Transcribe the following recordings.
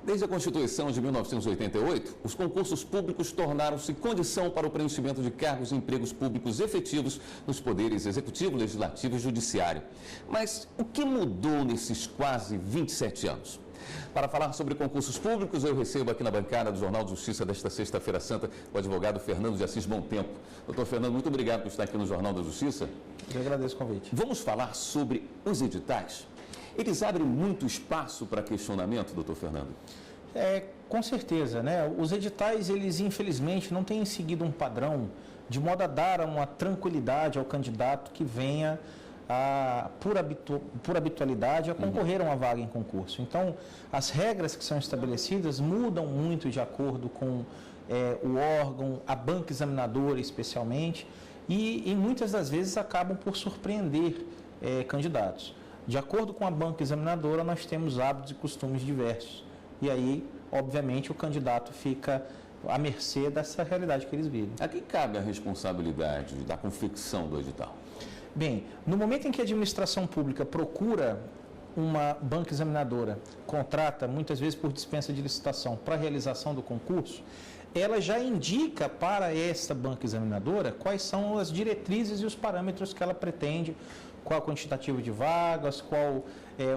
Desde a Constituição de 1988, os concursos públicos tornaram-se condição para o preenchimento de cargos e empregos públicos efetivos nos poderes executivo, legislativo e judiciário. Mas o que mudou nesses quase 27 anos? Para falar sobre concursos públicos, eu recebo aqui na bancada do Jornal de Justiça desta sexta-feira santa o advogado Fernando de Assis Bom Tempo. Doutor Fernando, muito obrigado por estar aqui no Jornal da Justiça. Eu agradeço o convite. Vamos falar sobre os editais. Eles abrem muito espaço para questionamento, doutor Fernando? Com certeza, né? Os editais, eles infelizmente não têm seguido um padrão de modo a dar uma tranquilidade ao candidato que venha por habitualidade a concorrer a uma vaga em concurso. Então, as regras que são estabelecidas mudam muito de acordo com o órgão, a banca examinadora especialmente, e muitas das vezes acabam por surpreender candidatos. De acordo com a banca examinadora, nós temos hábitos e costumes diversos. E aí, obviamente, o candidato fica à mercê dessa realidade que eles vivem. A quem cabe a responsabilidade da confecção do edital? Bem, no momento em que a administração pública procura uma banca examinadora, contrata, muitas vezes por dispensa de licitação, para a realização do concurso, ela já indica para esta banca examinadora quais são as diretrizes e os parâmetros que ela pretende, qual o quantitativo de vagas, qual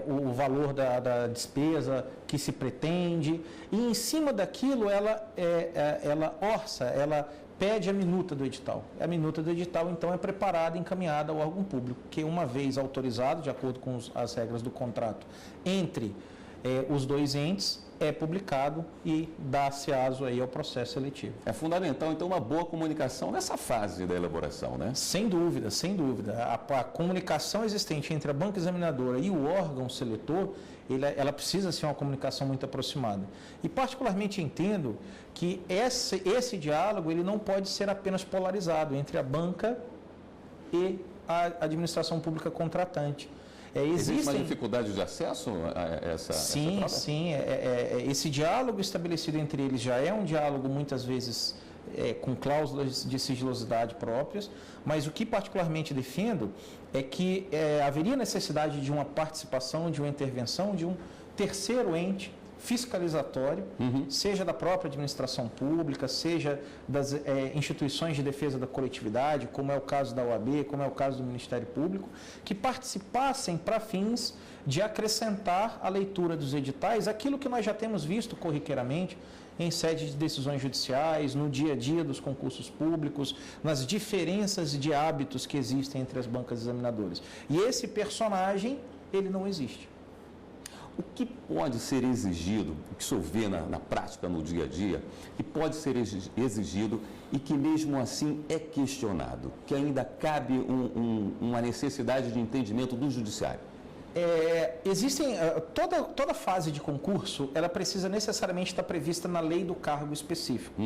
o valor da despesa que se pretende, e em cima daquilo ela orça, ela pede a minuta do edital. A minuta do edital, então, é preparada e encaminhada ao órgão público, que uma vez autorizado, de acordo com as regras do contrato, entre os dois entes, é publicado e dá-se aso aí ao processo seletivo. É fundamental, então, uma boa comunicação nessa fase da elaboração, né? Sem dúvida, sem dúvida. A comunicação existente entre a banca examinadora e o órgão seletor, ela precisa ser uma comunicação muito aproximada. E, particularmente, entendo que esse diálogo ele não pode ser apenas polarizado entre a banca e a administração pública contratante. Existe uma dificuldade de acesso a essa Sim, troca? sim. Esse diálogo estabelecido entre eles já é um diálogo, muitas vezes, com cláusulas de sigilosidade próprias, mas o que particularmente defendo é que haveria necessidade de uma participação, de uma intervenção de um terceiro ente fiscalizatório, seja da própria administração pública, seja das instituições de defesa da coletividade, como é o caso da OAB, como é o caso do Ministério Público, que participassem para fins de acrescentar à leitura dos editais aquilo que nós já temos visto corriqueiramente em sede de decisões judiciais, no dia a dia dos concursos públicos, nas diferenças de hábitos que existem entre as bancas examinadoras. E esse personagem, ele não existe. O que pode ser exigido, o que o senhor vê na prática, no dia a dia, que pode ser exigido e que mesmo assim é questionado, que ainda cabe uma necessidade de entendimento do judiciário? Toda fase de concurso, ela precisa necessariamente estar prevista na lei do cargo específico.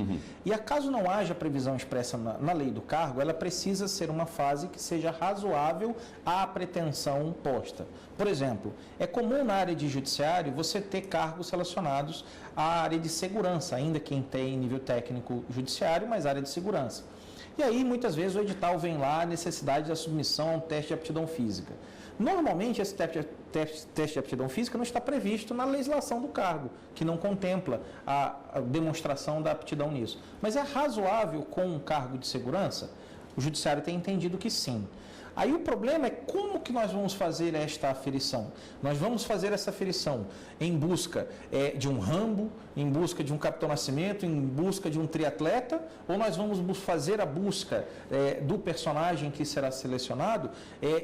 E acaso não haja previsão expressa na lei do cargo, ela precisa ser uma fase que seja razoável à pretensão posta. Por exemplo, é comum na área de judiciário você ter cargos relacionados à área de segurança, ainda quem tem nível técnico judiciário, mas área de segurança. E aí, muitas vezes, o edital vem lá a necessidade da submissão a um teste de aptidão física. Normalmente, esse teste de aptidão física não está previsto na legislação do cargo, que não contempla a demonstração da aptidão nisso. Mas é razoável com um cargo de segurança? O judiciário tem entendido que sim. Aí o problema é como que nós vamos fazer esta aferição. Nós vamos fazer essa aferição em busca de um Rambo, em busca de um Capitão Nascimento, em busca de um triatleta, ou nós vamos fazer a busca do personagem que será selecionado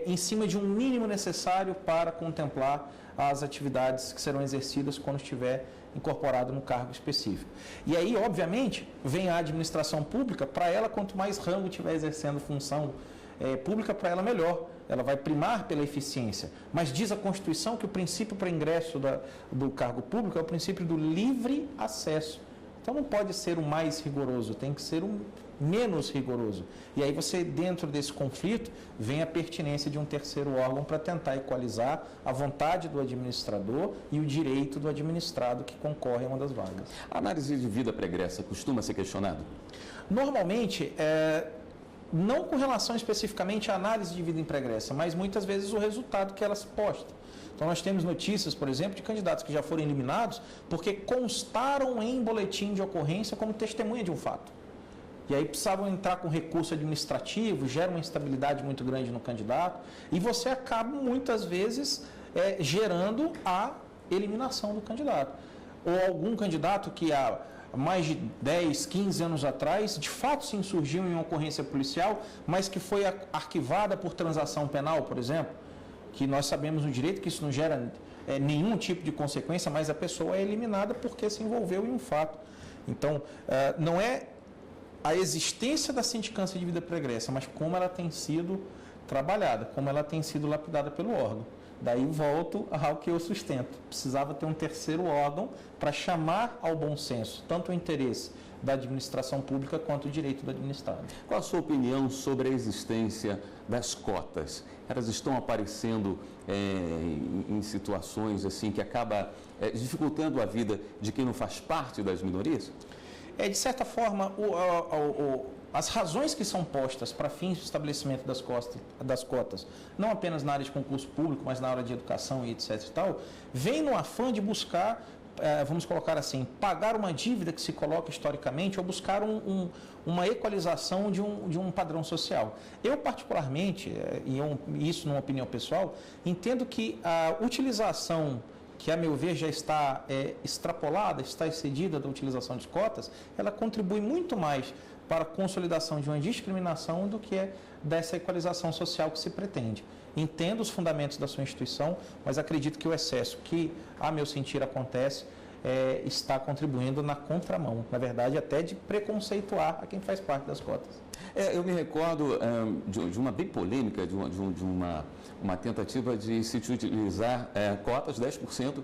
em cima de um mínimo necessário para contemplar as atividades que serão exercidas quando estiver incorporado no cargo específico. E aí, obviamente, vem a administração pública, para ela, quanto mais Rambo estiver exercendo função pública, para ela melhor. Ela vai primar pela eficiência. Mas diz a Constituição que o princípio para ingresso do cargo público é o princípio do livre acesso. Então não pode ser o mais rigoroso, tem que ser o menos rigoroso. E aí você, dentro desse conflito, vem a pertinência de um terceiro órgão para tentar equalizar a vontade do administrador e o direito do administrado que concorre a uma das vagas. A análise de vida pregressa costuma ser questionada? Normalmente, não com relação especificamente à análise de vida pregressa, mas muitas vezes o resultado que ela se posta. Então nós temos notícias, por exemplo, de candidatos que já foram eliminados porque constaram em boletim de ocorrência como testemunha de um fato. E aí precisavam entrar com recurso administrativo, gera uma instabilidade muito grande no candidato, e você acaba muitas vezes gerando a eliminação do candidato. Ou algum candidato que há mais de 10, 15 anos atrás, de fato se insurgiu em uma ocorrência policial, mas que foi arquivada por transação penal, por exemplo, que nós sabemos no direito que isso não gera nenhum tipo de consequência, mas a pessoa é eliminada porque se envolveu em um fato. Então, não é a existência da sindicância de vida pregressa, mas como ela tem sido trabalhada, como ela tem sido lapidada pelo órgão. Daí volto ao que eu sustento. Precisava ter um terceiro órgão para chamar ao bom senso, tanto o interesse da administração pública quanto o direito do administrado. Qual a sua opinião sobre a existência das cotas? Elas estão aparecendo em situações assim que acaba dificultando a vida de quem não faz parte das minorias? De certa forma, as razões que são postas para fins de estabelecimento das cotas, não apenas na área de concurso público, mas na área de educação e etc. e tal, vem no afã de buscar, vamos colocar assim, pagar uma dívida que se coloca historicamente ou buscar uma equalização de um padrão social. Eu, particularmente, e isso numa opinião pessoal, entendo que a utilização que, a meu ver, já está extrapolada, está excedida da utilização de cotas, ela contribui muito mais para a consolidação de uma discriminação do que dessa equalização social que se pretende. Entendo os fundamentos da sua instituição, mas acredito que o excesso que, a meu sentir, acontece, está contribuindo na contramão, na verdade, até de preconceituar a quem faz parte das cotas. Eu me recordo de uma bem polêmica, de uma tentativa de se utilizar cotas 10%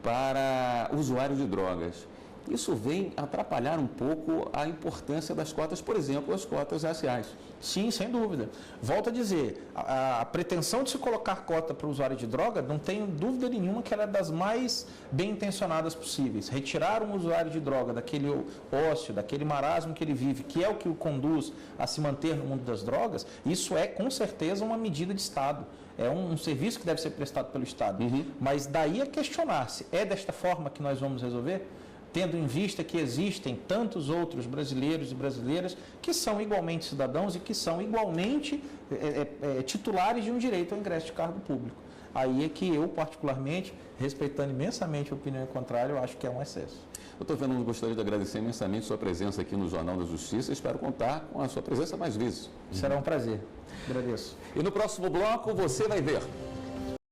para usuários de drogas. Isso vem atrapalhar um pouco a importância das cotas, por exemplo, as cotas raciais. Sim, sem dúvida. Volto a dizer, a pretensão de se colocar cota para o usuário de droga, não tenho dúvida nenhuma que ela é das mais bem intencionadas possíveis. Retirar um usuário de droga daquele ócio, daquele marasmo que ele vive, que é o que o conduz a se manter no mundo das drogas, isso é com certeza uma medida de Estado. É um serviço que deve ser prestado pelo Estado. Mas daí a questionar-se, é desta forma que nós vamos resolver? Tendo em vista que existem tantos outros brasileiros e brasileiras que são igualmente cidadãos e que são igualmente titulares de um direito ao ingresso de cargo público. Aí é que eu, particularmente, respeitando imensamente a opinião contrária, eu acho que é um excesso. Doutor Fernando, gostaria de agradecer imensamente sua presença aqui no Jornal da Justiça. Espero contar com a sua presença mais vezes. Será um prazer. Agradeço. E no próximo bloco você vai ver.